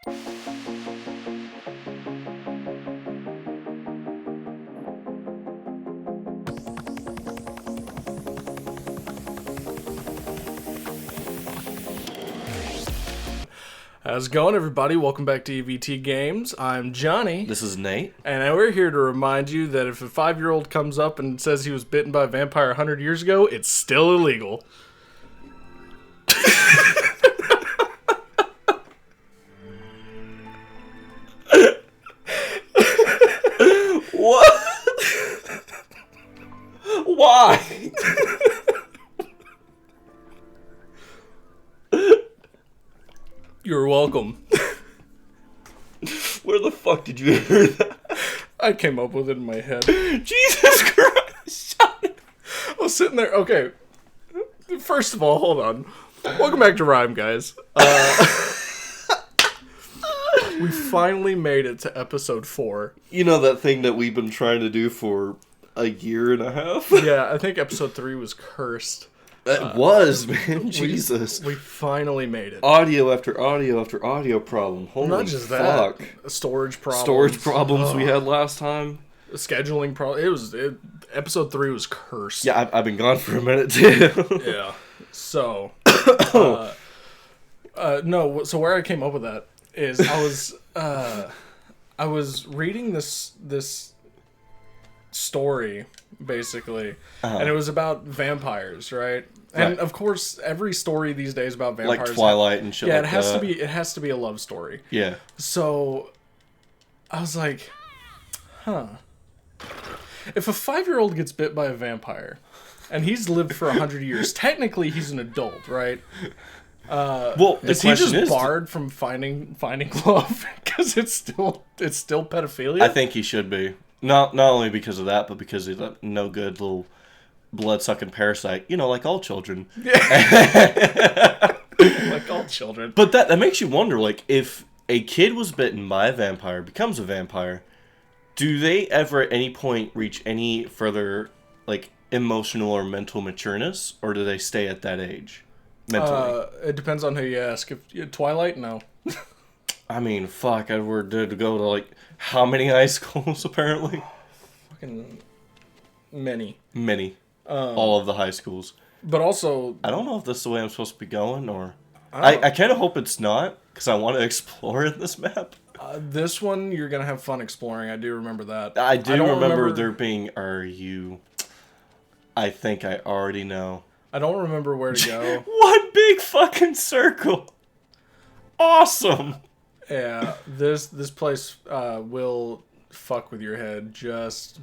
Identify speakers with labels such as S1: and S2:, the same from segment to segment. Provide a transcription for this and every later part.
S1: How's it going, everybody? Welcome back to E.V.T. Games. I'm Johnny.
S2: This is Nate.
S1: And we're here to remind you that if a 5-year-old comes up and says he was bitten by a vampire 100 years ago, it's still illegal.
S2: What? Why?
S1: You're welcome.
S2: Where the fuck did you hear that?
S1: I came up with it in my head.
S2: Jesus Christ.
S1: I was sitting there. Okay. First of all, hold on. Welcome back to Rime, guys. We finally made it to episode 4.
S2: You know that thing that we've been trying to do for a year and a half?
S1: Yeah, I think episode 3 was cursed.
S2: It was, man. Jesus.
S1: We finally made it.
S2: Audio after audio after audio problem. Holy
S1: Not just
S2: fuck.
S1: that. Storage problems.
S2: Storage problems we had last time.
S1: Scheduling problems. Episode 3 was cursed.
S2: Yeah, I've been gone for a minute, too.
S1: Yeah. So, no, so where I came up with that is I was reading this story, basically, and it was about vampires, right? And of course, every story these days about vampires,
S2: like Twilight and shit.
S1: Yeah,
S2: like
S1: it has to be a love story.
S2: Yeah.
S1: So I was like, if a 5-year-old gets bit by a vampire, and he's lived for 100 years, technically he's an adult, right?
S2: Well, the
S1: is he
S2: question
S1: just
S2: is,
S1: barred from finding love because it's still pedophilia?
S2: I think he should be. Not only because of that, but because he's a no good little blood-sucking parasite. You know, like all children.
S1: Like all children.
S2: But that makes you wonder, like, if a kid was bitten by a vampire, becomes a vampire, do they ever at any point reach any further, like, emotional or mental matureness? Or do they stay at that age? Mentally?
S1: It depends on who you ask. If Twilight, no.
S2: I mean, fuck, I were to go to, like, how many high schools, apparently?
S1: Fucking many.
S2: Many. All of the high schools.
S1: But also,
S2: I don't know if this is the way I'm supposed to be going, or... I kind of hope it's not, because I want to explore this map.
S1: This one, you're going to have fun exploring. I do remember that.
S2: I don't remember there being... I think I already know.
S1: I don't remember where to go.
S2: One big fucking circle! Awesome!
S1: Yeah, this place will fuck with your head. Just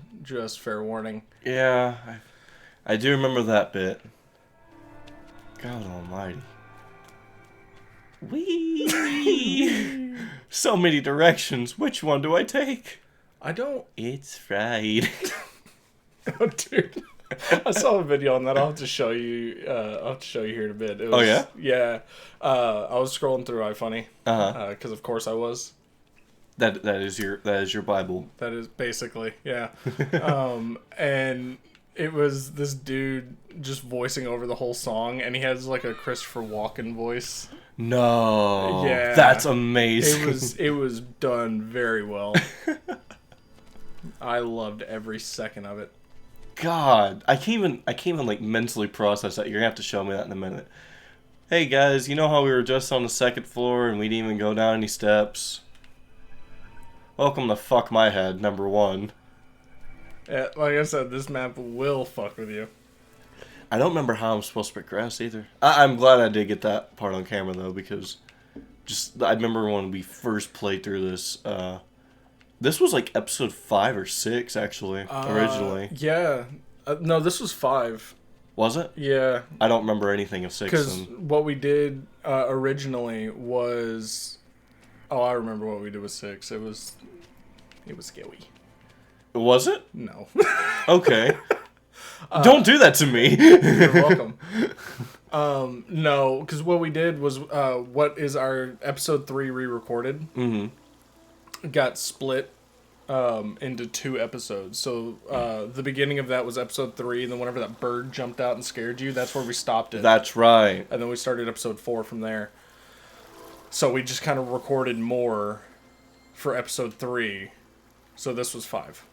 S1: fair warning.
S2: Yeah, I do remember that bit. God almighty. Whee! So many directions. Which one do I take?
S1: I don't...
S2: It's Friday.
S1: Oh, dude. I saw a video on that. I'll have to show you here in a bit. It was,
S2: oh, yeah?
S1: Yeah. I was scrolling through iFunny. Because of course I was.
S2: That is your Bible.
S1: That is basically, yeah. And it was this dude just voicing over the whole song, and he has like a Christopher Walken voice.
S2: No.
S1: Yeah.
S2: That's amazing.
S1: It was done very well. I loved every second of it.
S2: God, I can't even like mentally process that. You're gonna have to show me that in a minute. Hey guys, you know how we were just on the 2nd floor and we didn't even go down any steps? Welcome to Fuck My Head, number 1.
S1: Yeah, like I said, this map will fuck with you.
S2: I don't remember how I'm supposed to progress either. I'm glad I did get that part on camera though, because I remember when we first played through this. This was like episode 5 or 6 actually, originally.
S1: Yeah, no, this was 5.
S2: Was it?
S1: Yeah.
S2: I don't remember anything of 6.
S1: Because what we did originally was... Oh, I remember what we did with 6. It was scary.
S2: Was it?
S1: No.
S2: Okay. Don't do that to me.
S1: You're welcome. No, because what we did was what is our episode 3 re-recorded.
S2: Mm-hmm.
S1: Got split into 2 episodes. So the beginning of that was episode 3, and then whenever that bird jumped out and scared you, that's where we stopped it.
S2: That's right.
S1: And then we started episode 4 from there. So we just kind of recorded more for episode 3. So this was 5.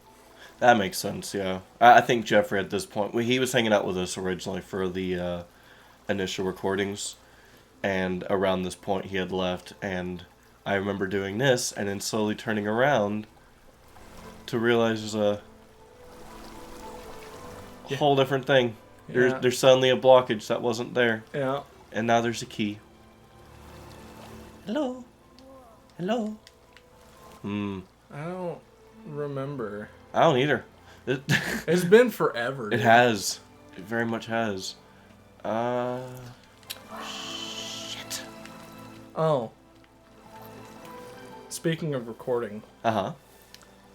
S2: That makes sense, yeah. I think Jeffrey at this point, he was hanging out with us originally for the initial recordings, and around this point he had left, and I remember doing this, and then slowly turning around to realize there's a whole different thing.
S1: Yeah.
S2: There's suddenly a blockage that wasn't there.
S1: Yeah.
S2: And now there's a key. Hello? Hello?
S1: I don't remember.
S2: I don't either.
S1: It's been forever.
S2: It has. It very much has. Shit.
S1: Oh. Speaking of recording.
S2: Uh-huh.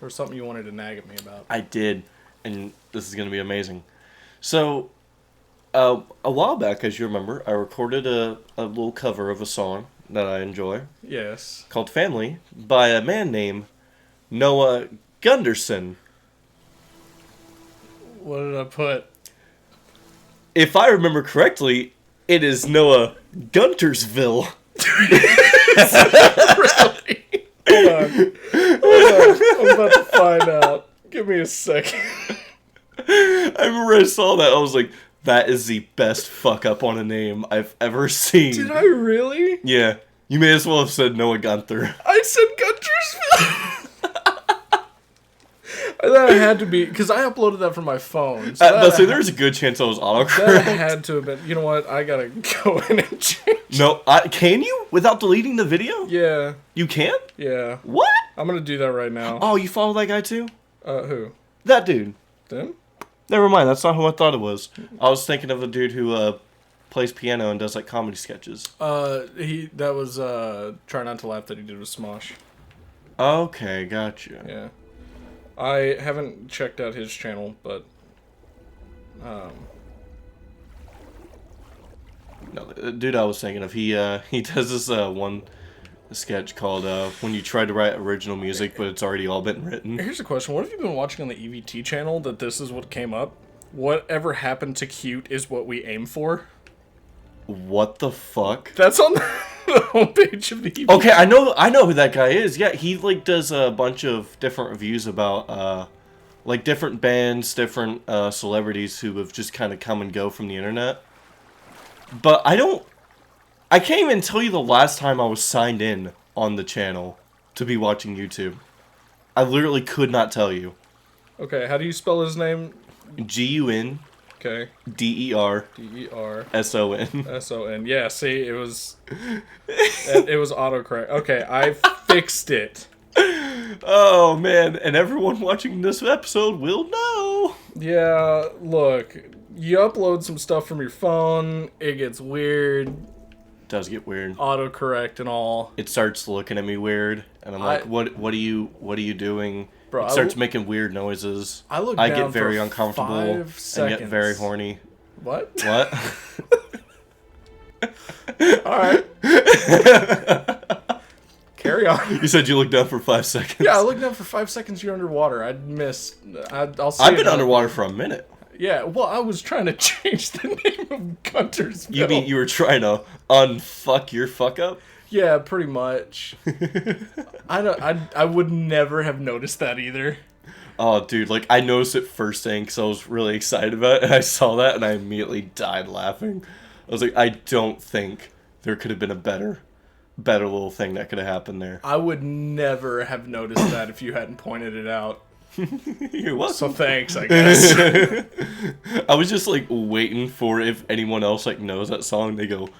S1: There was something you wanted to nag at me about.
S2: I did. And this is going to be amazing. So, a while back, as you remember, I recorded a little cover of a song that I enjoy.
S1: Yes.
S2: Called Family by a man named Noah Gunderson.
S1: What did I put?
S2: If I remember correctly, it is Noah Guntersville.
S1: Really? Hold on. I'm about to find out. Give me a second.
S2: I remember I saw that. I was like, that is the best fuck up on a name I've ever seen.
S1: Did I really?
S2: Yeah. You may as well have said Noah Gunther.
S1: I said Guntersville. I thought it had to be, because I uploaded that from my phone. So
S2: But see, there's a good chance I was autocorrect.
S1: that had to have been. You know what? I gotta go in and change.
S2: No, can you? Without deleting the video?
S1: Yeah.
S2: You can?
S1: Yeah.
S2: What?
S1: I'm gonna do that right now.
S2: Oh, you follow that guy too?
S1: Who?
S2: That dude.
S1: Them?
S2: Never mind, that's not who I thought it was. I was thinking of a dude who plays piano and does like comedy sketches.
S1: That was Try Not to Laugh that he did with Smosh.
S2: Okay, gotcha.
S1: Yeah. I haven't checked out his channel, but
S2: No, the dude I was thinking of, he does this one sketch called When You Try to Write Original Music, but it's already all been written.
S1: Here's a question. What have you been watching on the E.V.T. channel that this is what came up? Whatever happened to cute is what we aim for?
S2: What the fuck?
S1: That's on the homepage of the E.V.T.
S2: Okay, I know who that guy is. Yeah, he like does a bunch of different reviews about like different bands, different celebrities who have just kind of come and go from the internet. But I can't even tell you the last time I was signed in on the channel to be watching YouTube. I literally could not tell you.
S1: Okay, how do you spell his name?
S2: Gunderson.
S1: Okay.
S2: Derson.
S1: S-O-N. Yeah, see, it was autocorrect. Okay, I fixed it.
S2: Oh, man. And everyone watching this episode will know.
S1: Yeah, look. You upload some stuff from your phone, it gets weird.
S2: It does get weird.
S1: Autocorrect and all.
S2: It starts looking at me weird, and I'm like, what are you doing?
S1: Bro,
S2: it starts making weird noises.
S1: I
S2: get very uncomfortable and get very horny.
S1: What?
S2: What?
S1: Alright. Carry on.
S2: You said you looked down for 5 seconds.
S1: Yeah, I looked down for 5 seconds, you're underwater. I'll see.
S2: I've been underwater for a minute.
S1: Yeah, well, I was trying to change the name of Guntersville.
S2: You mean you were trying to unfuck your fuck up?
S1: Yeah, pretty much. I would never have noticed that either.
S2: Oh, dude, like, I noticed it first thing because I was really excited about it, and I saw that, and I immediately died laughing. I was like, I don't think there could have been a better little thing that could have happened there.
S1: I would never have noticed that if you hadn't pointed it out.
S2: You're welcome.
S1: So thanks, I guess.
S2: I was just like waiting for if anyone else like knows that song, they go,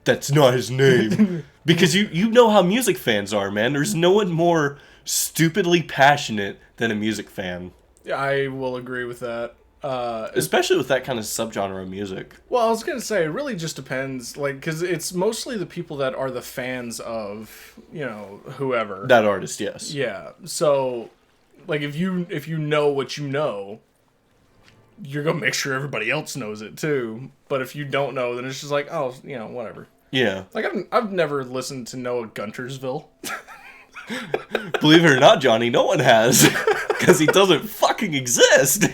S2: "That's not his name," because you know how music fans are, man. There's no one more stupidly passionate than a music fan.
S1: Yeah, I will agree with that.
S2: Especially with that kind of subgenre of music.
S1: Well, I was gonna say it really just depends, like, because it's mostly the people that are the fans of, you know, whoever.
S2: That artist, yes.
S1: Yeah. So, like, if you know what you know, you're gonna make sure everybody else knows it too. But if you don't know, then it's just like, oh, you know, whatever.
S2: Yeah.
S1: Like, I've never listened to Noah Guntersville.
S2: Believe it or not, Johnny, no one has, because he doesn't fucking exist.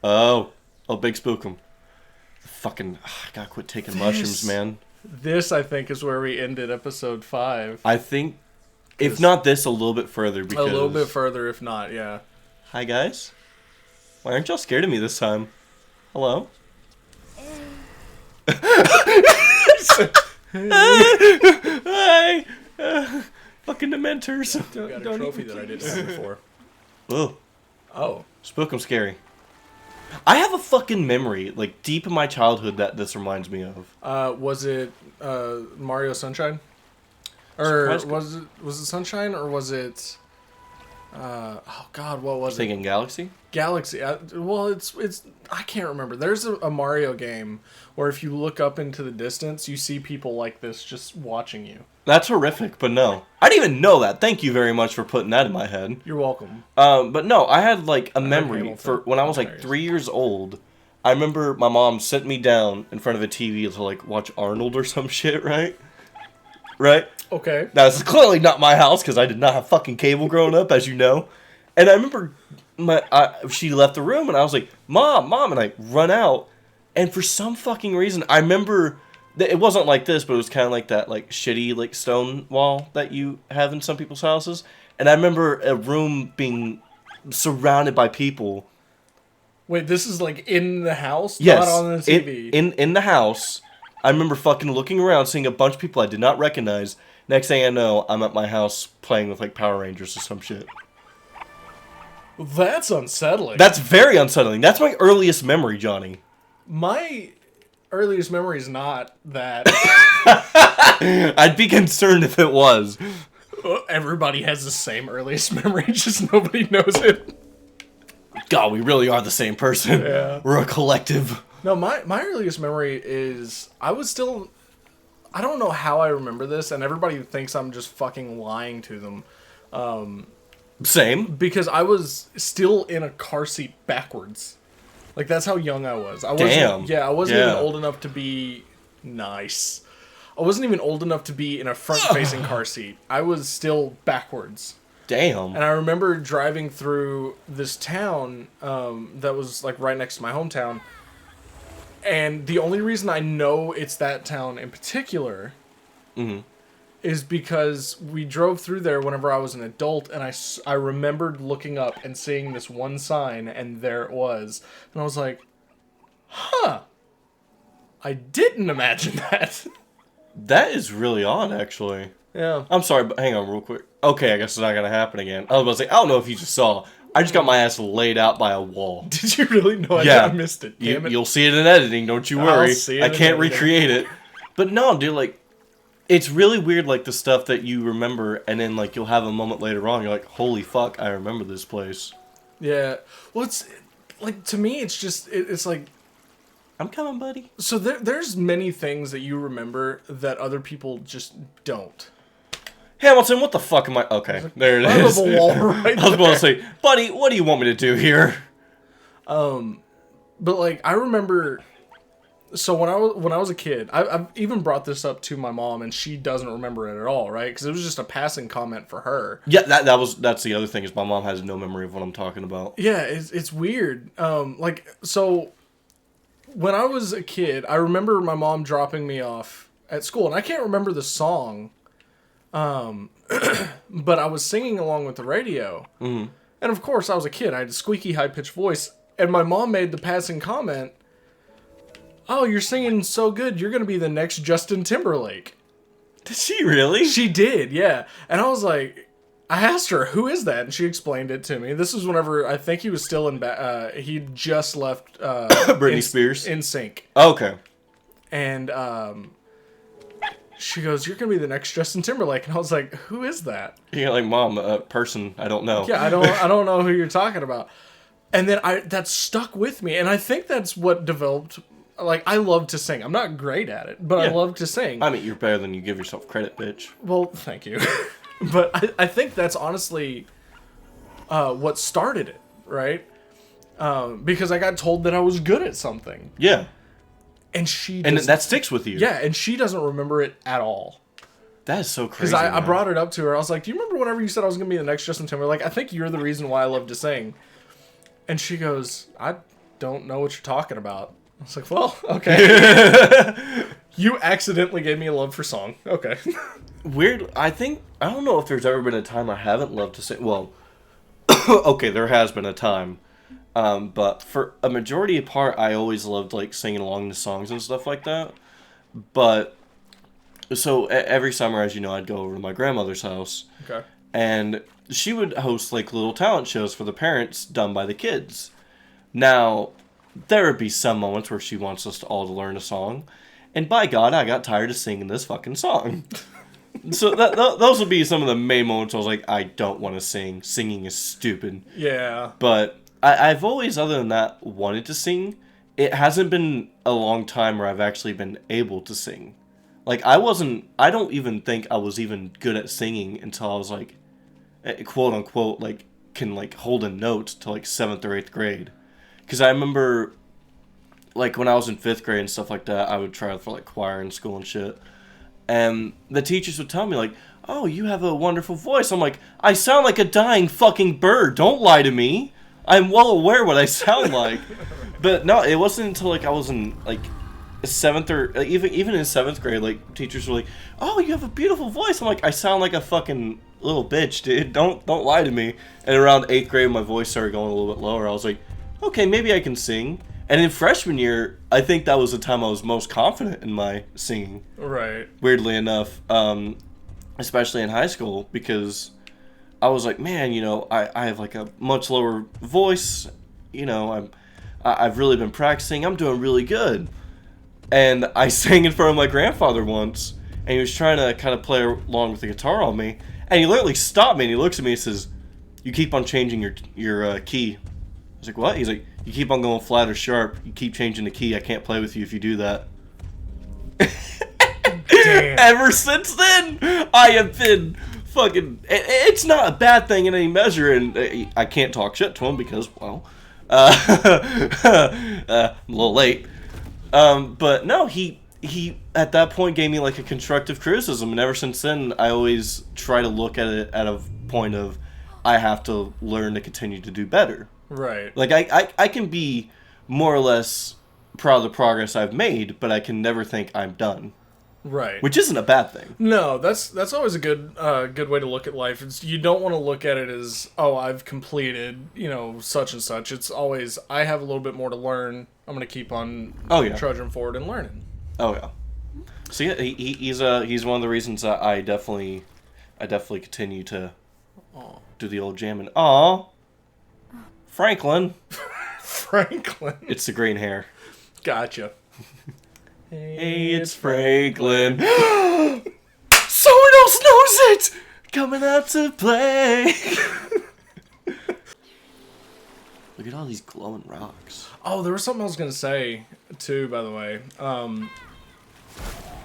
S2: Oh, Big Spookum. Fucking, I gotta quit taking mushrooms, man.
S1: This, I think, is where we ended episode 5.
S2: I think, if not this, a little bit further. Because...
S1: A little bit further, if not, yeah.
S2: Hi, guys. Why aren't y'all scared of me this time? Hello? Hi! Fucking Dementors.
S1: I got a trophy that I didn't have before.
S2: Ugh.
S1: Oh.
S2: Spook 'em scary. I have a fucking memory, like, deep in my childhood that this reminds me of.
S1: Was it Mario Sunshine? Or was it Sunshine, or was it... oh god, what was it?
S2: Thinking Galaxy?
S1: Galaxy. Well, it's I can't remember. There's a Mario game where if you look up into the distance, you see people like this just watching you.
S2: That's horrific, but no. I didn't even know that. Thank you very much for putting that in my head.
S1: You're welcome.
S2: But no, I had like a memory for when I was like 3 years old. I remember my mom sent me down in front of a TV to like watch Arnold or some shit, right? Right?
S1: Okay.
S2: That's clearly not my house because I did not have fucking cable growing up, as you know. And I remember she left the room and I was like, Mom, and I run out. And for some fucking reason, I remember that it wasn't like this, but it was kind of like that like shitty like stone wall that you have in some people's houses. And I remember a room being surrounded by people.
S1: Wait, this is like in the house?
S2: Yes.
S1: Not on the TV?
S2: In the house. I remember fucking looking around, seeing a bunch of people I did not recognize. Next thing I know, I'm at my house playing with like Power Rangers or some shit.
S1: That's unsettling.
S2: That's very unsettling. That's my earliest memory, Johnny.
S1: My earliest memory is not that.
S2: I'd be concerned if it was.
S1: Everybody has the same earliest memory, just nobody knows it.
S2: God, we really are the same person.
S1: Yeah.
S2: We're a collective.
S1: No, my earliest memory is I don't know how I remember this, and everybody thinks I'm just fucking lying to them.
S2: Same.
S1: Because I was still in a car seat backwards. Like, that's how young I was. I wasn't,
S2: Damn.
S1: Yeah, I wasn't even old enough to be nice. I wasn't even old enough to be in a front-facing car seat. I was still backwards.
S2: Damn.
S1: And I remember driving through this town that was, like, right next to my hometown. And the only reason I know it's that town in particular is because we drove through there whenever I was an adult, and I remembered looking up and seeing this one sign, and there it was. And I was like, huh. I didn't imagine that.
S2: That is really odd, actually.
S1: Yeah.
S2: I'm sorry, but hang on real quick. Okay, I guess it's not going to happen again. I was about to say, I don't know if you just saw. I just got my ass laid out by a wall.
S1: Did you really know?
S2: Yeah.
S1: I missed it. Damn it.
S2: You'll see it in editing, don't you worry.
S1: I'll see it
S2: I
S1: in
S2: can't
S1: editing.
S2: recreate it. But no, dude, like, it's really weird, like, the stuff that you remember, and then, like, you'll have a moment later on, you're like, holy fuck, I remember this place.
S1: Yeah. Well, it's, like, to me, it's just, it's like...
S2: I'm coming, buddy.
S1: So there's many things that you remember that other people just don't.
S2: Hamilton, what the fuck am I... Okay, there it
S1: I
S2: is.
S1: have a wall right
S2: I was going
S1: there.
S2: to say, buddy, what do you want me to do here?
S1: But, like, I remember... So when I was a kid, I've even brought this up to my mom, and she doesn't remember it at all, right? Because it was just a passing comment for her.
S2: Yeah, that's the other thing, is my mom has no memory of what I'm talking about.
S1: Yeah, it's weird. Like, so when I was a kid, I remember my mom dropping me off at school, and I can't remember the song, but I was singing along with the radio. Mm-hmm. And of course, I was a kid. I had a squeaky, high-pitched voice, and my mom made the passing comment, "Oh, you're singing so good, you're going to be the next Justin Timberlake."
S2: Did she really?
S1: She did, yeah. And I was like, I asked her, who is that? And she explained it to me. This was whenever, I think he was still in, he just left
S2: Britney Spears?
S1: In Sync.
S2: Okay.
S1: And she goes, "You're going to be the next Justin Timberlake." And I was like, who is that?
S2: You're like, Mom, a person, I don't know.
S1: Yeah, I don't know who you're talking about. And then that stuck with me. And I think that's what developed... Like, I love to sing. I'm not great at it, but I love to sing.
S2: I mean, you're better than you give yourself credit, bitch.
S1: Well, thank you. But I think that's honestly what started it, right? Because I got told that I was good at something.
S2: Yeah.
S1: And
S2: that sticks with you.
S1: Yeah, and she doesn't remember it at all.
S2: That is so crazy.
S1: Because I brought it up to her. I was like, "Do you remember whenever you said I was going to be the next Justin Timberlake? I think you're the reason why I love to sing." And she goes, "I don't know what you're talking about." I was like, well, okay. You accidentally gave me a love for song. Okay.
S2: Weird. I don't know if there's ever been a time I haven't loved to sing. Well, okay, there has been a time. But for a majority of part, I always loved like singing along to songs and stuff like that. But so every summer, as you know, I'd go over to my grandmother's house.
S1: Okay.
S2: And she would host like little talent shows for the parents done by the kids. Now, there would be some moments where she wants us all to learn a song. And by God, I got tired of singing this fucking song. So those would be some of the main moments I was like, I don't want to sing. Singing is stupid.
S1: Yeah.
S2: But I've always, other than that, wanted to sing. It hasn't been a long time where I've actually been able to sing. Like, I don't even think I was even good at singing until I was like, quote unquote, like, can like hold a note to like 7th or 8th grade. Because I remember, like, when I was in 5th grade and stuff like that, I would try for like choir in school and shit. And the teachers would tell me, like, oh, you have a wonderful voice. I'm like, I sound like a dying fucking bird. Don't lie to me. I'm well aware what I sound like. But no, it wasn't until, like, I was in, like, 7th or, like, even in 7th grade, like, teachers were like, oh, you have a beautiful voice. I'm like, I sound like a fucking little bitch, dude. Don't lie to me. And around 8th grade, my voice started going a little bit lower. I was like, okay, maybe I can sing. And in freshman year, I think that was the time I was most confident in my singing.
S1: Right.
S2: Weirdly enough, especially in high school, because I was like, man, you know, I have like a much lower voice. You know, I've really been practicing. I'm doing really good. And I sang in front of my grandfather once, and he was trying to kind of play along with the guitar on me. And he literally stopped me, and he looks at me and says, you keep on changing your key. I was like, what? He's like, you keep on going flat or sharp. You keep changing the key. I can't play with you if you do that.
S1: Damn.
S2: Ever since then, I have been fucking... It's not a bad thing in any measure, and I can't talk shit to him because, well, I'm a little late. But no, he at that point gave me like a constructive criticism, and ever since then, I always try to look at it at a point of, I have to learn to continue to do better.
S1: Right.
S2: Like, I can be more or less proud of the progress I've made, but I can never think I'm done.
S1: Right.
S2: Which isn't a bad thing.
S1: No, that's always a good way to look at life. It's, you don't want to look at it as, oh, I've completed, you know, such and such. It's always, I have a little bit more to learn. I'm going to keep on trudging forward and learning.
S2: Oh, yeah. So, yeah, he's one of the reasons that I definitely continue to do the old jamming. Aw. Franklin.
S1: Franklin.
S2: It's the green hair.
S1: Gotcha.
S2: Hey, it's Franklin. Someone else knows it! Coming out to play. Look at all these glowing rocks.
S1: Oh, there was something I was going to say, too, by the way.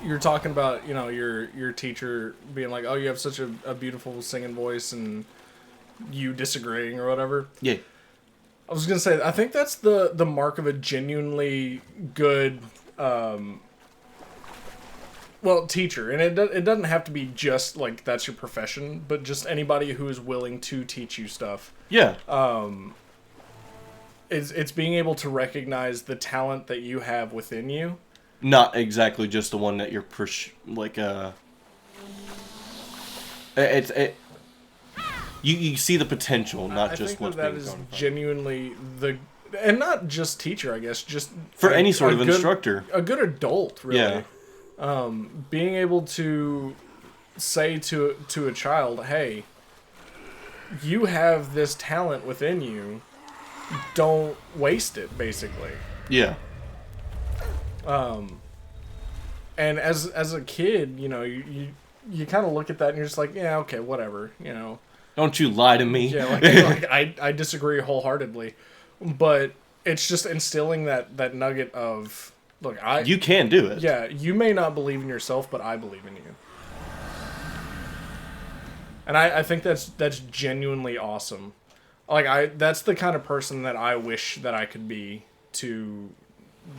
S1: You're talking about, you know, your teacher being like, oh, you have such a beautiful singing voice, and you disagreeing or whatever.
S2: Yeah.
S1: I was going to say, I think that's the mark of a genuinely good... teacher, and it doesn't have to be just like that's your profession, but just anybody who is willing to teach you stuff.
S2: Yeah.
S1: It's being able to recognize the talent that you have within you.
S2: Not exactly just the one that you're you see the potential, not just what's being done. I think that is genuinely
S1: and not just teacher, I guess, just
S2: for any sort of instructor,
S1: a good adult, really. Yeah. Being able to say to a child, hey, you have this talent within you, don't waste it, basically.
S2: Yeah.
S1: And as a kid, you know, you kind of look at that and you're just like, yeah, okay, whatever, you know.
S2: Don't you lie to me.
S1: Yeah, like I disagree wholeheartedly. But it's just instilling that nugget of, look,
S2: you can do it.
S1: Yeah, you may not believe in yourself, but I believe in you. And I think that's genuinely awesome. Like, that's the kind of person that I wish that I could be to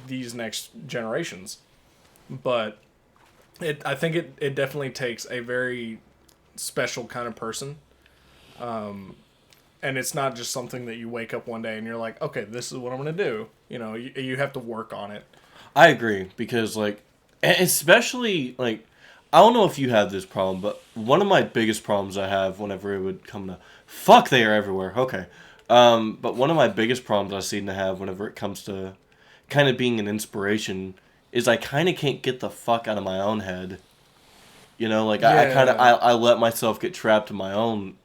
S1: these next generations. But I think it definitely takes a very special kind of person. and it's not just something that you wake up one day and you're like, okay, this is what I'm going to do. You know, you have to work on it.
S2: I agree, because, like, especially, like, I don't know if you have this problem, but one of my biggest problems I have whenever it would come to... Fuck, they are everywhere. Okay. But one of my biggest problems I seem to have whenever it comes to kind of being an inspiration is I kind of can't get the fuck out of my own head. You know, like, I kind of... I let myself get trapped in my own,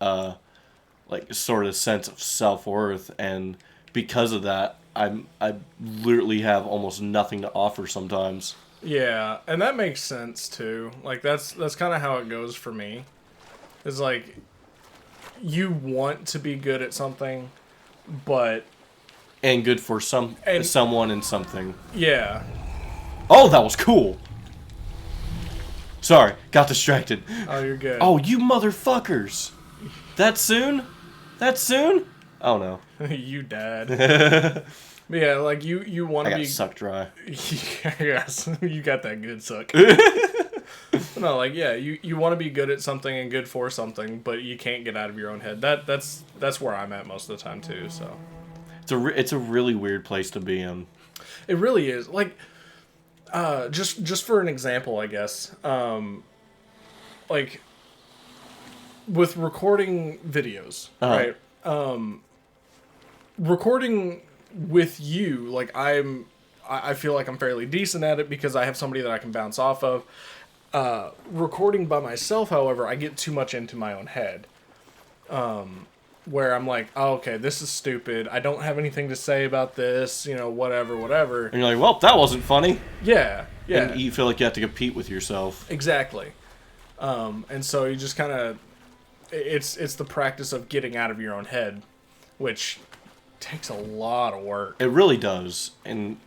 S2: like, sort of sense of self-worth, and because of that, I literally have almost nothing to offer sometimes.
S1: Yeah, and that makes sense too. Like that's kind of how it goes for me. It's like you want to be good at something, but
S2: And good for someone and something.
S1: yeah.
S2: Oh, that was cool. Sorry, got distracted.
S1: Oh, you're good.
S2: Oh, you motherfuckers! That soon? That soon? Oh no.
S1: You dad. But yeah, like you want
S2: I
S1: to
S2: got
S1: be
S2: sucked dry.
S1: Yes, you got that good suck. No, like yeah, you want to be good at something and good for something, but you can't get out of your own head. That's where I'm at most of the time too. So
S2: It's a really weird place to be in.
S1: it really is. Like just for an example, I guess. Like with recording videos, right? Recording with you, like I feel like I'm fairly decent at it because I have somebody that I can bounce off of. Recording by myself, however, I get too much into my own head. Where I'm like, oh, okay, this is stupid. I don't have anything to say about this, you know, whatever.
S2: And you're like, well, that wasn't funny.
S1: Yeah.
S2: And you feel like you have to compete with yourself.
S1: Exactly. And so you just kind of, it's the practice of getting out of your own head, which takes a lot of work.
S2: It really does. And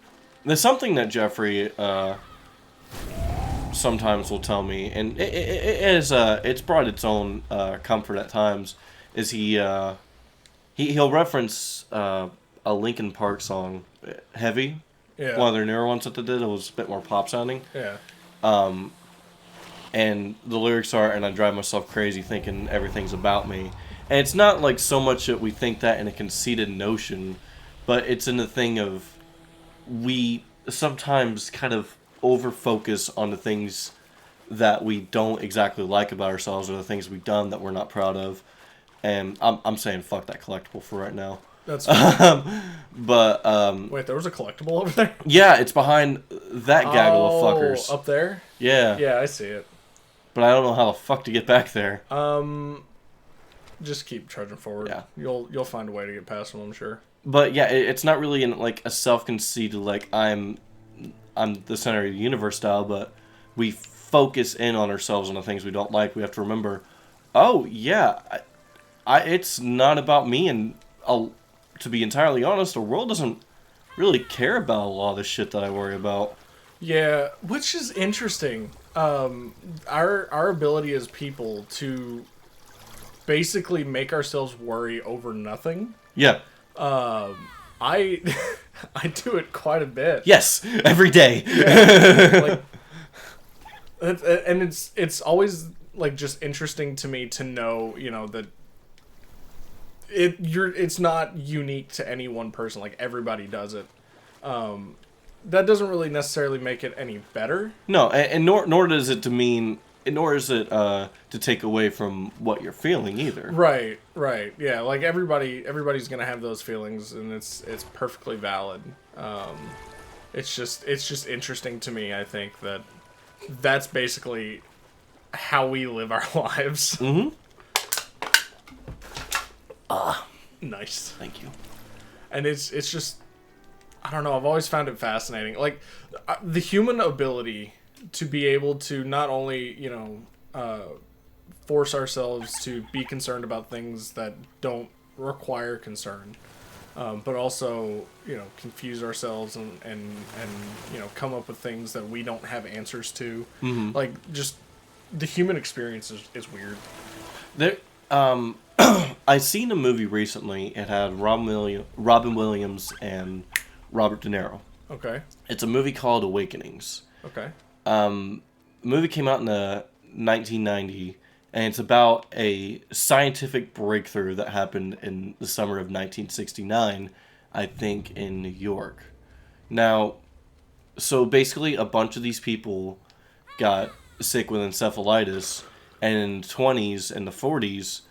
S2: there's something that Jeffrey sometimes will tell me, and it's brought its own comfort at times, is he'll reference a Linkin Park song, Heavy.
S1: Yeah.
S2: One of their newer ones that they did. It was a bit more pop sounding.
S1: Yeah.
S2: And the lyrics are, and I drive myself crazy thinking everything's about me. And it's not like so much that we think that in a conceited notion, but it's in the thing of we sometimes kind of over-focus on the things that we don't exactly like about ourselves or the things we've done that we're not proud of. And I'm saying fuck that collectible for right now.
S1: That's
S2: but
S1: wait, there was a collectible over there?
S2: yeah, it's behind that gaggle of fuckers.
S1: Up there?
S2: Yeah.
S1: Yeah, I see it.
S2: But I don't know how the fuck to get back there.
S1: Just keep trudging forward.
S2: Yeah.
S1: You'll find a way to get past them, I'm sure.
S2: But yeah, it's not really in like a self-conceited like I'm the center of the universe style, but we focus in on ourselves and the things we don't like. We have to remember, oh yeah, it's not about me, and to be entirely honest, the world doesn't really care about a lot of the shit that I worry about.
S1: Yeah, which is interesting. Our ability as people to basically make ourselves worry over nothing.
S2: Yeah.
S1: I I do it quite a bit.
S2: Yes, every day.
S1: Yeah, like, and it's always like just interesting to me to know, you know, that it's not unique to any one person. Like everybody does it. That doesn't really necessarily make it any better.
S2: No, and nor does it to take away from what you're feeling either.
S1: Right. Yeah, like everybody's gonna have those feelings, and it's perfectly valid. It's just interesting to me. I think that's basically how we live our lives.
S2: Mm-hmm.
S1: Nice.
S2: Thank you.
S1: And it's just, I don't know, I've always found it fascinating. Like, the human ability to be able to not only, you know, force ourselves to be concerned about things that don't require concern, but also, you know, confuse ourselves and you know, come up with things that we don't have answers to.
S2: Mm-hmm.
S1: Like, just, the human experience is weird.
S2: There, I seen a movie recently. It had Robin Williams and Robert De Niro.
S1: Okay.
S2: It's a movie called Awakenings.
S1: Okay.
S2: The movie came out in 1990, And it's about a scientific breakthrough that happened in the summer of 1969, I think, in New York. Now, so basically, a bunch of these people got sick with encephalitis, and in the 20s and the 40s,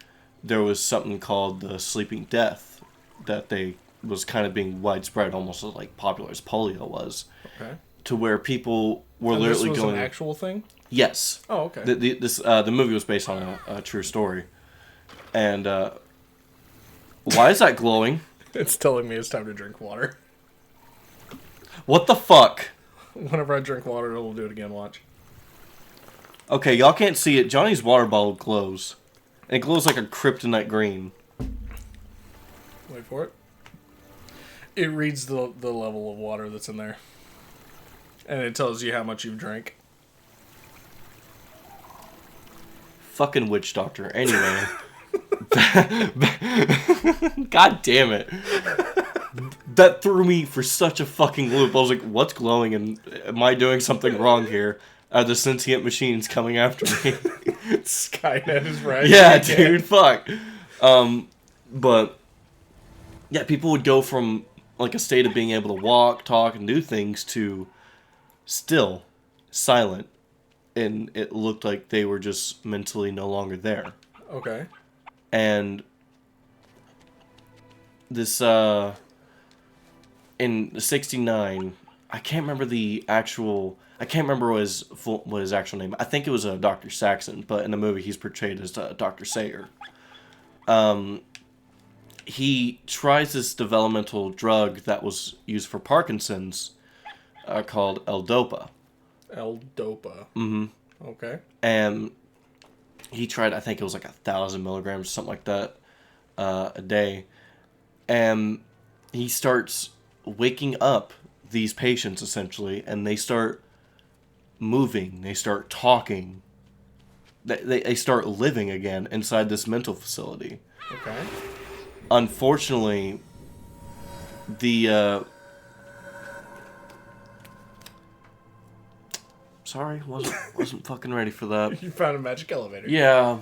S2: there was something called the sleeping death that they was kind of being widespread, almost as like popular as polio was,
S1: Okay.
S2: to where people were
S1: And
S2: literally
S1: this was
S2: going.
S1: an actual thing?
S2: Yes.
S1: Oh, okay.
S2: The movie was based on a true story, and why is that glowing?
S1: It's telling me it's time to drink water.
S2: What the fuck?
S1: Whenever I drink water, it'll do it again, watch.
S2: Okay, y'all can't see it. Johnny's water bottle glows. And it glows like a kryptonite green.
S1: Wait for it. It reads the level of water that's in there. And it tells you how much you've drank.
S2: Fucking witch doctor. Anyway. God damn it. That threw me for such a fucking loop. I was like, what's glowing and am I doing something wrong here? Are the sentient machines coming after me?
S1: Skynet is right.
S2: Yeah, dude, fuck. But yeah, people would go from like a state of being able to walk, talk, and do things to still silent, and it looked like they were just mentally no longer there.
S1: Okay.
S2: And this in '69, I can't remember what his actual name. I think it was Dr. Saxon, but in the movie he's portrayed as Dr. Sayer. He tries this developmental drug that was used for Parkinson's, called L-Dopa.
S1: L-Dopa.
S2: Mm-hmm.
S1: Okay.
S2: And he tried, I think it was like 1,000 milligrams, something like that, a day. And he starts waking up these patients, essentially, and they start moving, they start talking, they start living again inside this mental facility.
S1: Okay.
S2: Unfortunately, the sorry, wasn't fucking ready for that.
S1: You found a magic elevator.
S2: Yeah.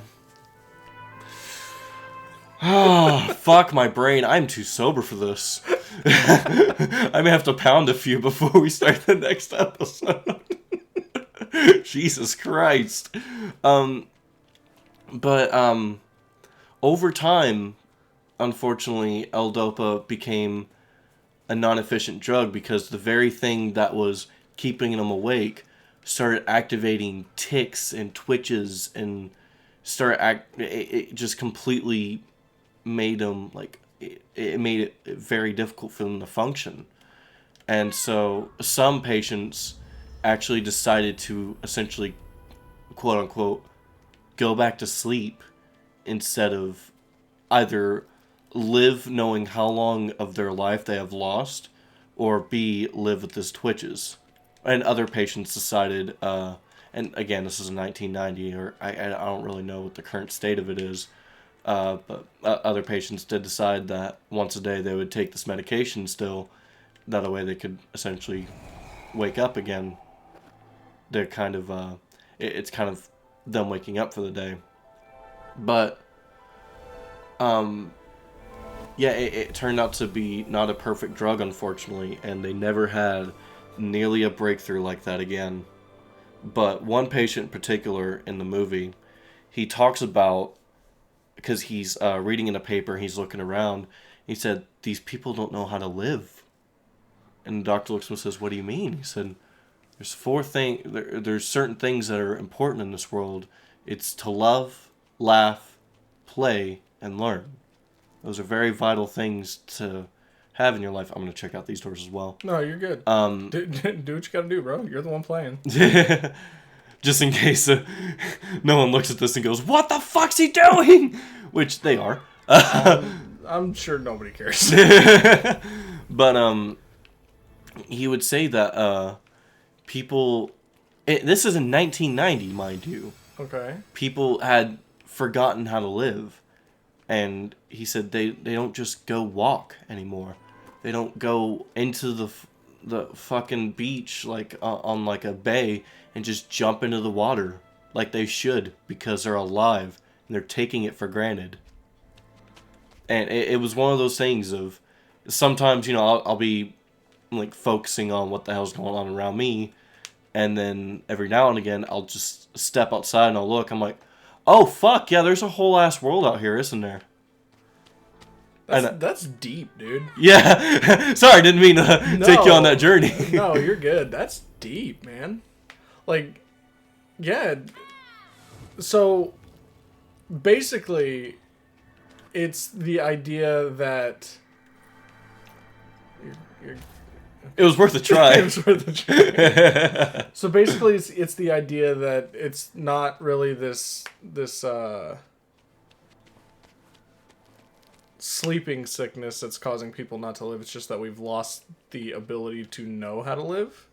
S2: Oh, fuck my brain. I'm too sober for this. I may have to pound a few before we start the next episode. Jesus Christ. But over time, unfortunately, L-Dopa became a non-efficient drug because the very thing that was keeping them awake started activating tics and twitches and it just completely made them like it made it very difficult for them to function. And so some patients actually decided to essentially, quote unquote, go back to sleep instead of either live knowing how long of their life they have lost, or B, live with this twitches. And other patients decided, and again, this is in 1990, or I don't really know what the current state of it is, but other patients did decide that once a day they would take this medication still, that way they could essentially wake up again. They're kind of, it's kind of them waking up for the day. But, yeah, it turned out to be not a perfect drug, unfortunately, and they never had nearly a breakthrough like that again. But one patient in particular in the movie, he talks about, because he's reading in a paper, he's looking around, he said, these people don't know how to live. And the doctor looks at him and says, what do you mean? He said, there's certain things that are important in this world. It's to love, laugh, play, and learn. Those are very vital things to have in your life. I'm going to check out these doors as well.
S1: No, you're good. Do what you gotta do, bro. You're the one playing.
S2: Just in case no one looks at this and goes, what the fuck's he doing? Which they are.
S1: I'm sure nobody cares.
S2: But he would say that people... this is in 1990, mind you.
S1: Okay.
S2: People had forgotten how to live. And he said they don't just go walk anymore. They don't go into the fucking beach like on like a bay and just jump into the water. like they should because they're alive and they're taking it for granted. And it was one of those things of sometimes, you know, I'll be like focusing on what the hell's going on around me, and then every now and again I'll just step outside and I'll look. I'm like, oh fuck yeah, there's a whole ass world out here, isn't there?
S1: That's deep, dude.
S2: Yeah. Sorry, didn't mean to take you on that journey.
S1: No, you're good. That's deep, man. Like, yeah. So, basically, it's the idea that...
S2: It was worth a try.
S1: It was worth a try. So basically, it's the idea that it's not really this sleeping sickness that's causing people not to live. It's just that we've lost the ability to know how to live.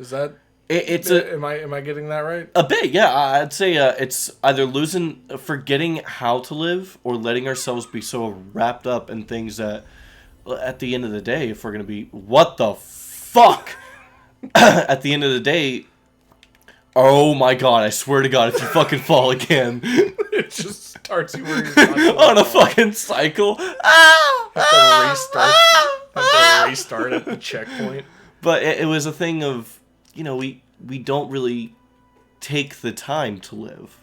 S1: Is that am I getting that right?
S2: A bit, yeah. I'd say it's either forgetting how to live, or letting ourselves be so wrapped up in things that, at the end of the day, if we're gonna be what the fuck, at the end of the day, oh my god, I swear to God, if you fucking fall again,
S1: it just starts you where you're
S2: on a fucking cycle.
S1: Have to restart at the checkpoint.
S2: But it was a thing of, you know, we don't really take the time to live.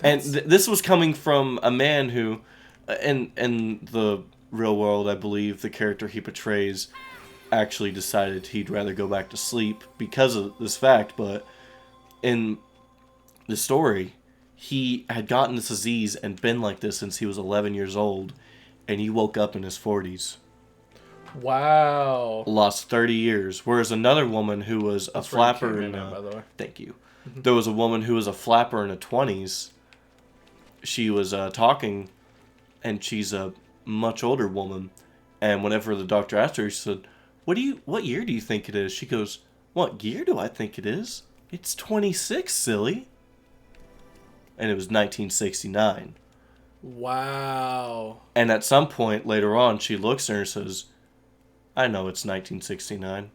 S2: And this was coming from a man who, in the real world, I believe the character he portrays actually decided he'd rather go back to sleep because of this fact. But in the story, he had gotten this disease and been like this since he was 11 years old, and he woke up in his 40s.
S1: Wow.
S2: Lost 30 years. Whereas another woman who was a flapper in
S1: by the way.
S2: Thank you. There was a woman who was a flapper in her 20s. She was talking, and she's a much older woman. And whenever the doctor asked her, she said, what year do you think it is? She goes, what year do I think it is? It's 26, silly. And it was 1969.
S1: Wow.
S2: And at some point later on, she looks at her and says, I know it's 1969,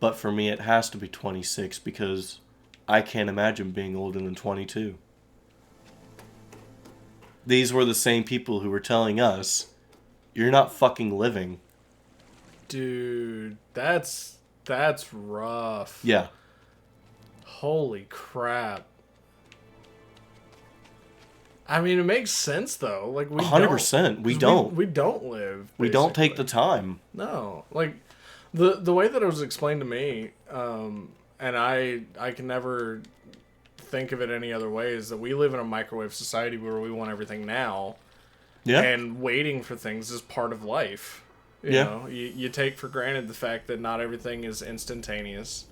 S2: but for me it has to be 26 because I can't imagine being older than 22. These were the same people who were telling us, you're not fucking living.
S1: Dude, that's rough.
S2: Yeah.
S1: Holy crap. I mean, it makes sense though. Like
S2: 100%. We don't.
S1: We don't live. Basically.
S2: We don't take the time.
S1: No, like the way that it was explained to me, and I can never think of it any other way, is that we live in a microwave society where we want everything now.
S2: Yeah.
S1: And waiting for things is part of life. You know, you take for granted the fact that not everything is instantaneous,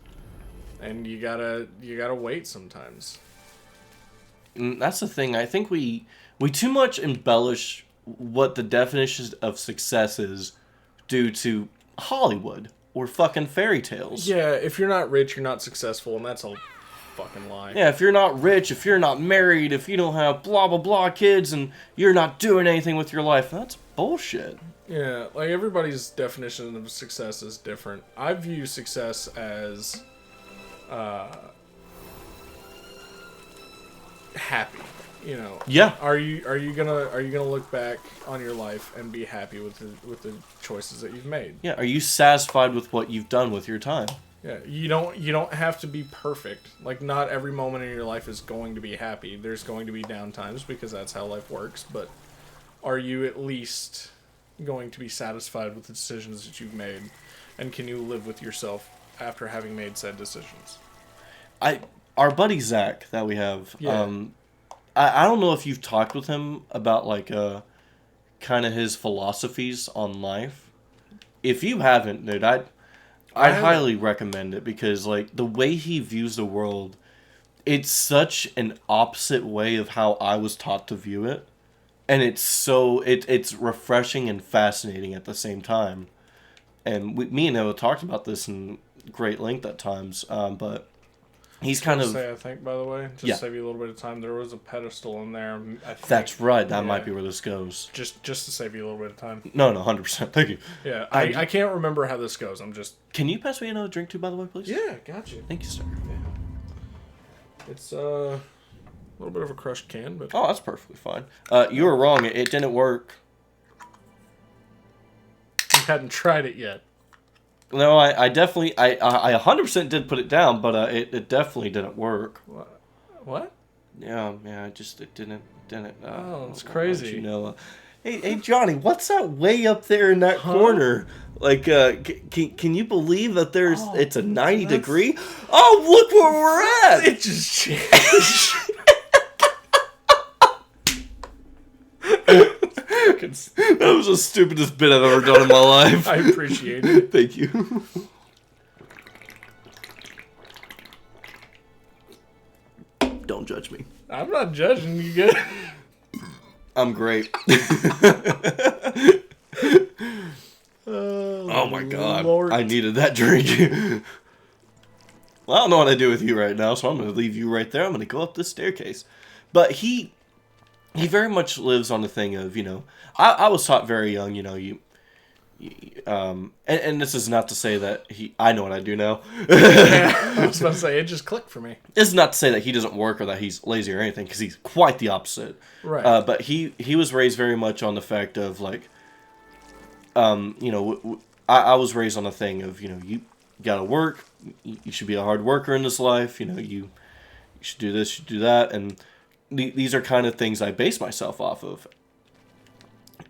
S1: and you gotta wait sometimes.
S2: And that's the thing. I think we too much embellish what the definition of success is due to Hollywood or fucking fairy tales.
S1: Yeah, if you're not rich, you're not successful, and that's a fucking lie.
S2: Yeah, if you're not rich, if you're not married, if you don't have blah blah blah kids, and you're not doing anything with your life, that's bullshit.
S1: Yeah, like everybody's definition of success is different. I view success as happy. You know.
S2: Yeah.
S1: Are you gonna look back on your life and be happy with the choices that you've made?
S2: Yeah. Are you satisfied with what you've done with your time?
S1: Yeah. You don't have to be perfect. Like, not every moment in your life is going to be happy. There's going to be down times because that's how life works. But are you at least going to be satisfied with the decisions that you've made, and can you live with yourself after having made said decisions?
S2: Our buddy Zach that we have.
S1: Yeah.
S2: I don't know if you've talked with him about like kind of his philosophies on life. If you haven't, dude, I'd highly recommend it, because like the way he views the world, it's such an opposite way of how I was taught to view it, and it's refreshing and fascinating at the same time. And me and Noah talked about this in great length at times, but. He's kind of...
S1: I think, by the way, just to save you a little bit of time, there was a pedestal in there. I think,
S2: that's right. That might be where this goes.
S1: Just to save you a little bit of time.
S2: No, 100%. Thank you.
S1: Yeah, I can't remember how this goes. I'm just...
S2: Can you pass me another drink too, by the way, please?
S1: Yeah, got you.
S2: Thank you, sir.
S1: It's a little bit of a crushed can, but...
S2: Oh, that's perfectly fine. You were wrong. It didn't work.
S1: You hadn't tried it yet.
S2: No, I definitely... I 100% did put it down, but it definitely didn't work.
S1: What?
S2: Yeah, it didn't...
S1: Oh, it's crazy.
S2: You know... Hey, Johnny, what's that way up there in that corner? Like, can you believe that it's a 90 degree? Oh, look where we're at!
S1: It just changed.
S2: That was the stupidest bit I've ever done in my life.
S1: I appreciate it.
S2: Thank you. Don't judge me.
S1: I'm not judging you, good.
S2: I'm great. Oh my god.
S1: Lord.
S2: I needed that drink. Well, I don't know what I do with you right now, so I'm going to leave you right there. I'm going to go up this staircase. But he very much lives on the thing of, I was taught very young, and this is not to say that I know what I do now.
S1: Yeah, I was about to say, it just clicked for me.
S2: It's not to say that he doesn't work or that he's lazy or anything, because he's quite the opposite.
S1: Right.
S2: But he was raised very much on the fact of, like, I was raised on the thing of, you gotta work, you should be a hard worker in this life, you should do this, you should do that, and these are kind of things I base myself off of.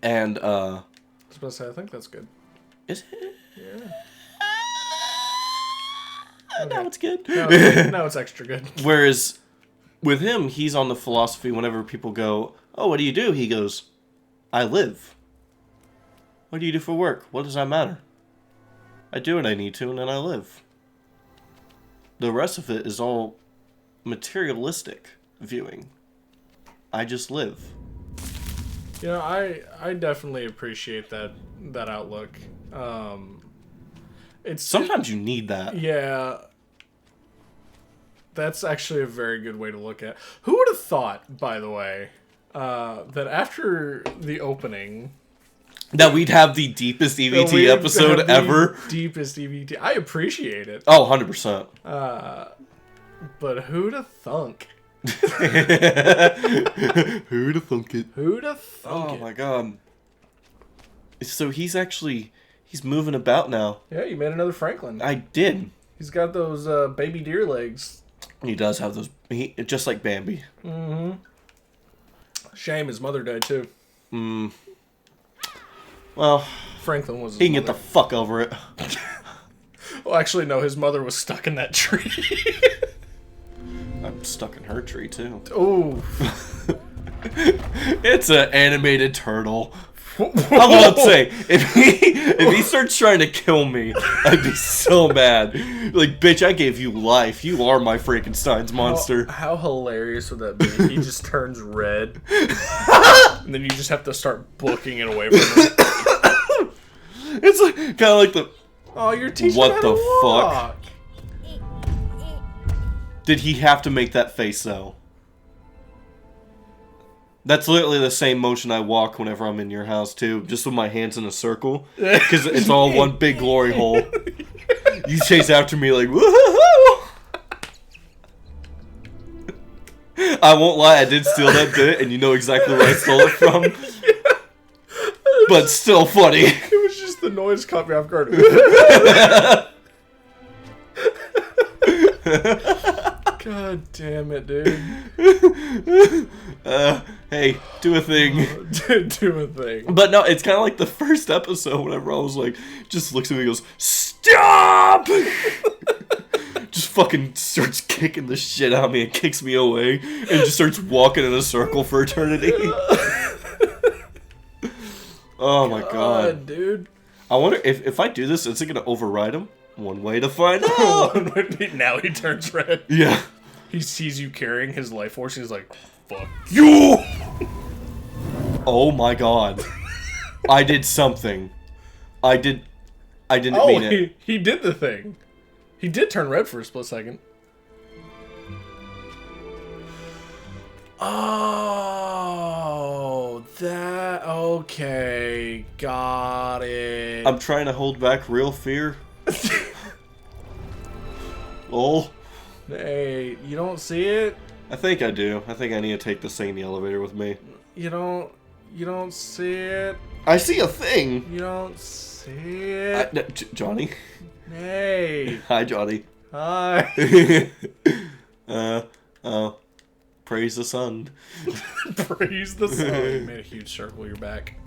S2: And,
S1: I was about to say, I think that's good.
S2: Is it?
S1: Yeah.
S2: Okay. Now it's good.
S1: Now it's extra good.
S2: Whereas, with him, he's on the philosophy whenever people go, oh, what do you do? He goes, I live. What do you do for work? What does that matter? I do what I need to, and then I live. The rest of it is all materialistic viewing. I just live.
S1: I definitely appreciate that outlook.
S2: Sometimes you need that.
S1: Yeah. That's actually a very good way to look at it. Who would have thought, by the way, that after the opening...
S2: That we'd have the deepest E.V.T. episode ever.
S1: Deepest E.V.T. I appreciate it.
S2: Oh, 100%.
S1: But who'd have thunk?
S2: Who'd have thunk it?
S1: Who'd have thunk it?
S2: Oh my god. So he's moving about now.
S1: Yeah, you made another Franklin.
S2: I did.
S1: He's got those baby deer legs.
S2: He does have those, just like Bambi.
S1: Mm-hmm. Shame his mother died too.
S2: Well,
S1: Franklin was his
S2: he can
S1: mother.
S2: get the fuck over it.
S1: Well, actually, no, his mother was stuck in that tree.
S2: I'm stuck in her tree, too.
S1: Ooh.
S2: It's an animated turtle. I was about to say, if he starts trying to kill me, I'd be so mad. Like, bitch, I gave you life. You are my Frankenstein's monster.
S1: How hilarious would that be? He just turns red. And then you just have to start booking it away from him.
S2: It's like kind of like the...
S1: Oh, you're teaching
S2: what
S1: him
S2: the
S1: how to walk.
S2: fuck? Did he have to make that face, though? That's literally the same motion I walk whenever I'm in your house, too. Just with my hands in a circle. Because it's all one big glory hole. You chase after me like, woohoo! I won't lie, I did steal that bit, and you know exactly where I stole it from. But still funny.
S1: It was just the noise caught me off guard. God damn it, dude.
S2: Hey, do a thing.
S1: Do a thing.
S2: But no, it's kind of like the first episode whenever I was like, just looks at me and goes, stop! Just fucking starts kicking the shit out of me and kicks me away and just starts walking in a circle for eternity. Oh my god.
S1: Dude.
S2: I wonder if I do this, is it going to override him? One way to find out.
S1: Now he turns red.
S2: Yeah.
S1: He sees you carrying his life force and he's like, fuck you!
S2: Oh my god. I did something. I didn't mean it.
S1: He did the thing. He did turn red for a split second. Oh, that... Okay, got it.
S2: I'm trying to hold back real fear. Oh.
S1: Hey, you don't see it?
S2: I think I do. I think I need to take this thing in the elevator with me.
S1: You don't see it?
S2: I see a thing!
S1: You don't see it?
S2: Johnny?
S1: Hey.
S2: Hi, Johnny.
S1: Hi.
S2: Praise the sun.
S1: Praise the sun. You made a huge circle, you're back.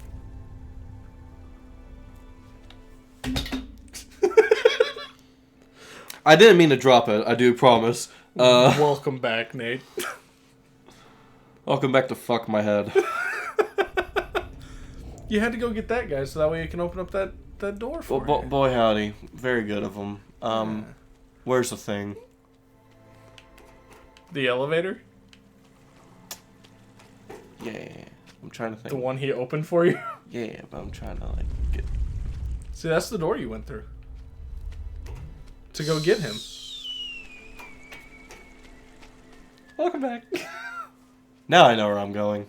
S2: I didn't mean to drop it, I do promise.
S1: Welcome back, Nate.
S2: Welcome back to fuck my head.
S1: You had to go get that guy so that way you can open up that door for you.
S2: Boy howdy. Very good of him.
S1: Yeah.
S2: Where's the thing?
S1: The elevator?
S2: Yeah. I'm trying to think.
S1: The one he opened for you?
S2: Yeah, but I'm trying to, like, get...
S1: See, that's the door you went through. To go get him. Welcome back.
S2: Now I know where I'm going.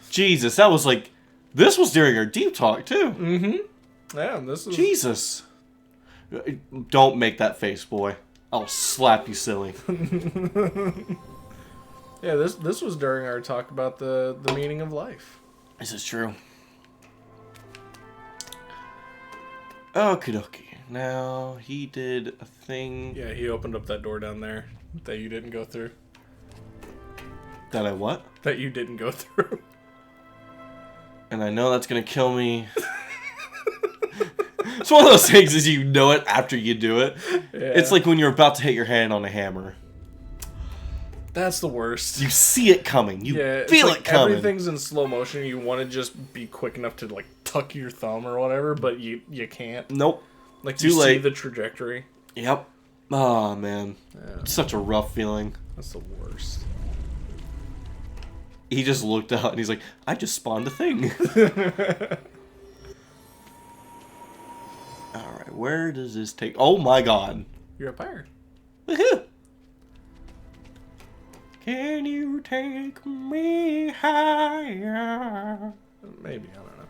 S2: Jesus, that was like... This was during our deep talk, too.
S1: Mm-hmm. Yeah, this is...
S2: Jesus. Don't make that face, boy. I'll slap you silly.
S1: Yeah, this was during our talk about the meaning of life.
S2: This is true. Okie dokie. Now, he did a thing...
S1: Yeah, he opened up that door down there that you didn't go through.
S2: That I what?
S1: That you didn't go through.
S2: And I know that's gonna kill me. It's one of those things is you know it after you do it.
S1: Yeah.
S2: It's like when you're about to hit your hand on a hammer.
S1: That's the worst.
S2: You see it coming. You feel
S1: like
S2: it coming.
S1: Everything's in slow motion. You want to just be quick enough to like tuck your thumb or whatever, but you can't.
S2: Nope.
S1: Like
S2: Too
S1: you
S2: late.
S1: see the trajectory.
S2: Yep. Oh, man.
S1: Yeah,
S2: Such a rough feeling.
S1: that's the worst.
S2: He just looked out and he's like, I just spawned a thing. Alright, where does this take... Oh my god.
S1: You're a pirate.
S2: Woohoo! Can you take me higher?
S1: Maybe, I don't know.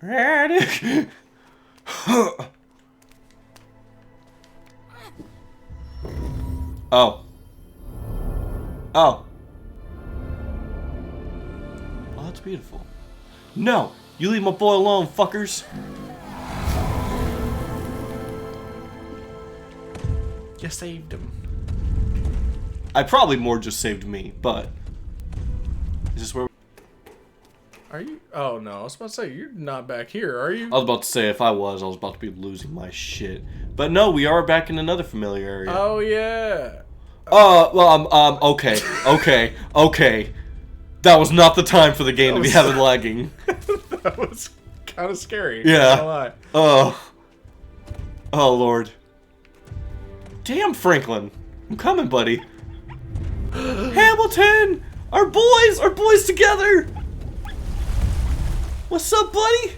S2: Ready? Oh. Oh. Oh, that's beautiful. No! You leave my boy alone, fuckers!
S1: You saved him.
S2: I probably more just saved me, but... Is this where...
S1: Are you? Oh no, I was about to say you're not back here, are you?
S2: I was about to say, if I was about to be losing my shit. But no, we are back in another familiar area.
S1: Oh yeah.
S2: Well, okay. That was not the time for the game to be having lagging.
S1: That was kind of scary.
S2: Yeah.
S1: Not gonna lie.
S2: Oh, Lord. Damn, Franklin. I'm coming, buddy. Hamilton! Our boys together! What's up, buddy?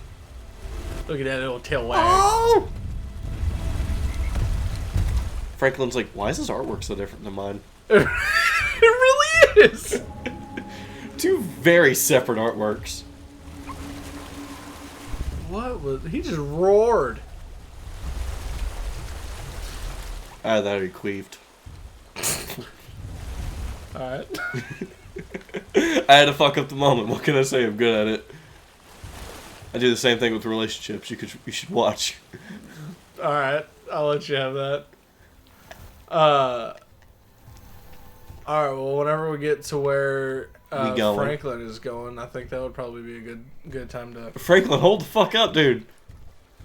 S1: Look at that little tail wag.
S2: Oh! Franklin's like, why is his artwork so different than mine?
S1: It really is.
S2: Two very separate artworks.
S1: What was? He just roared.
S2: That he queefed.
S1: Alright.
S2: I had to fuck up the moment. What can I say? I'm good at it. I do the same thing with relationships. You should watch.
S1: Alright. I'll let you have that. Alright, well, whenever we get to where Franklin is going, I think that would probably be a good time to...
S2: Franklin, hold the fuck up, dude.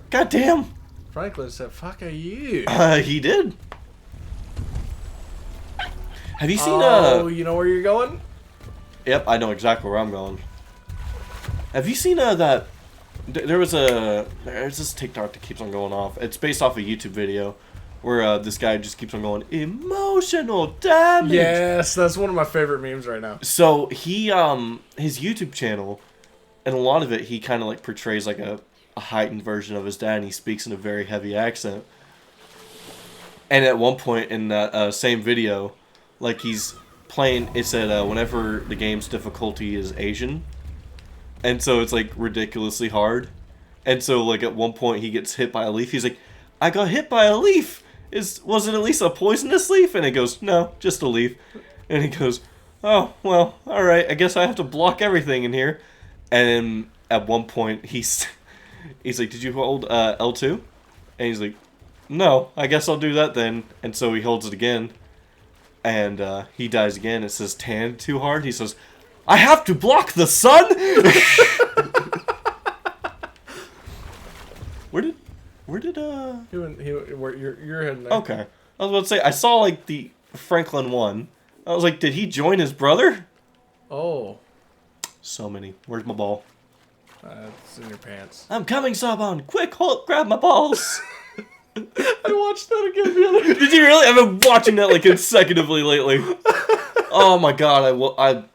S2: God damn.
S1: Franklin said, fuck are you?
S2: He did. Have you seen,
S1: Oh, you know where you're going?
S2: Yep, I know exactly where I'm going. Have you seen, that... There's this TikTok that keeps on going off. It's based off a YouTube video where this guy just keeps on going, emotional damage.
S1: Yes, that's one of my favorite memes right now.
S2: So he his YouTube channel, and a lot of it he kind of like portrays like a heightened version of his dad, and he speaks in a very heavy accent. And at one point in that same video, like he's playing, it said whenever the game's difficulty is Asian, and so it's like ridiculously hard. And so like at one point he gets hit by a leaf. He's like, I got hit by a leaf. was it at least a poisonous leaf? And he goes, no, just a leaf. And he goes, oh, well, all right, I guess I have to block everything in here. And at one point, he's like, did you hold L2? And he's like, no, I guess I'll do that then. And so he holds it again. And he dies again. It says, tan too hard. He says, I have to block the sun? Where did
S1: You're heading there.
S2: Okay. I was about to say, I saw, like, the Franklin one. I was like, did he join his brother?
S1: Oh.
S2: So many. Where's my ball?
S1: It's in your pants.
S2: I'm coming, Saban. Quick, Hulk, grab my balls.
S1: I watched that again the other day.
S2: Did you really? I've been watching that, like, consecutively lately. Oh, my God.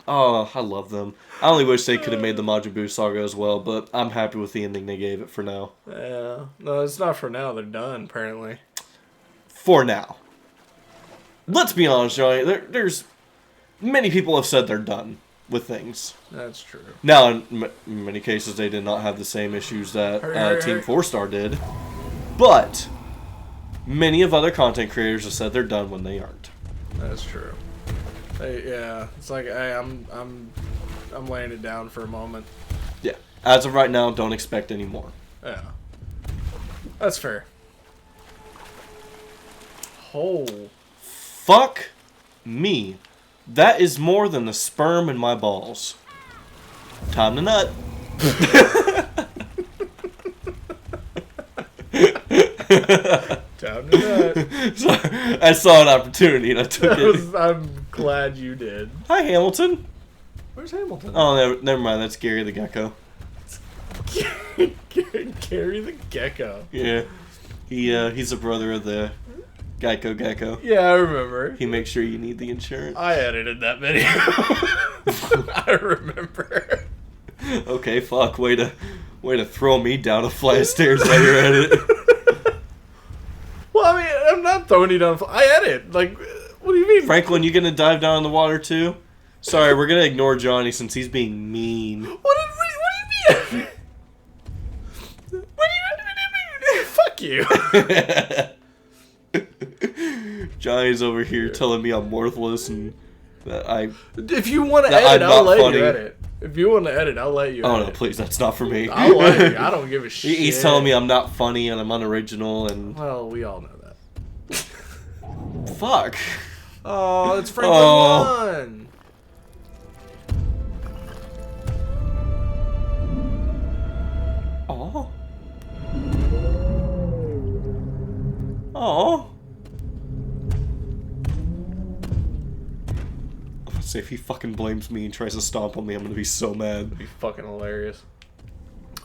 S2: I love them. I only wish they could have made the Majin Buu saga as well, but I'm happy with the ending they gave it for now.
S1: Yeah. No, it's not for now. They're done, apparently.
S2: For now. Let's be honest, Johnny. There's many people have said they're done with things.
S1: That's true.
S2: Now, in many cases, they did not have the same issues that Team 4-Star did. But many of other content creators have said they're done when they aren't.
S1: That's true. Yeah, it's like I'm laying it down for a moment.
S2: Yeah. As of right now, don't expect any more.
S1: Yeah. That's fair. Oh.
S2: Fuck me. That is more than the sperm in my balls. Time to nut.
S1: Time to nut.
S2: So, I saw an opportunity and I took it.
S1: I'm glad you did.
S2: Hi, Hamilton.
S1: Where's Hamilton?
S2: Oh, never mind. That's Gary the Gecko.
S1: Gary the Gecko.
S2: Yeah. He's a brother of the Gecko.
S1: Yeah, I remember.
S2: He makes sure you need the insurance.
S1: I edited that video. I remember.
S2: Okay, fuck. Way to throw me down a flight of stairs while you're at it.
S1: Well, I mean, I'm not throwing you down. I edit. Like, what do you mean?
S2: Franklin, you gonna dive down in the water too? Sorry, we're gonna ignore Johnny since he's being mean.
S1: What do you mean? What do you mean? Fuck you.
S2: Johnny's over here telling me I'm worthless and that I...
S1: If you want to edit, I'll let you edit. If you want to edit, I'll let you edit.
S2: Oh, no, please, that's not for me.
S1: I'll let you. I don't give a shit.
S2: He's telling me I'm not funny and I'm unoriginal and...
S1: Well, we all know that.
S2: Fuck.
S1: Oh, it's Franklin 1.
S2: Oh. Oh. Say if he fucking blames me and tries to stomp on me, I'm gonna be so mad.
S1: That'd be fucking hilarious.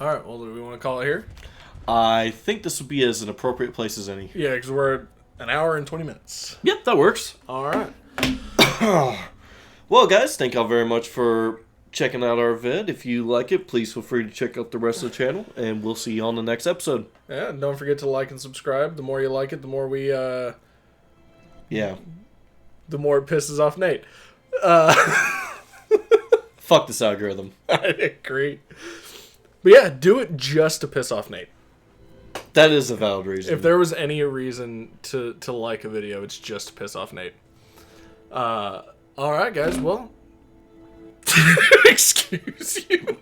S1: Alright, well, do we want to call it here?
S2: I think this would be as an appropriate place as any.
S1: Yeah, because we're at an hour and 20 minutes.
S2: Yep, that works.
S1: Alright.
S2: Well, guys, thank y'all very much for checking out our vid. If you like it, please feel free to check out the rest of the channel, and we'll see you on the next episode.
S1: Yeah, and don't forget to like and subscribe. The more you like it, the more we,
S2: Yeah.
S1: the more it pisses off Nate.
S2: Fuck this algorithm.
S1: I agree. But yeah, do it just to piss off Nate.
S2: That is a valid reason.
S1: If there was any reason to like a video, it's just to piss off Nate. Alright, guys, well... Excuse you.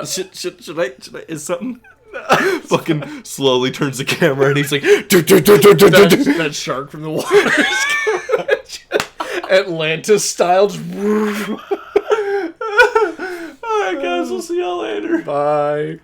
S2: Should I, is something... Fucking slowly turns the camera and he's like...
S1: that shark from the water. Atlantis style.
S2: Alright, guys, we'll see y'all later.
S1: Bye.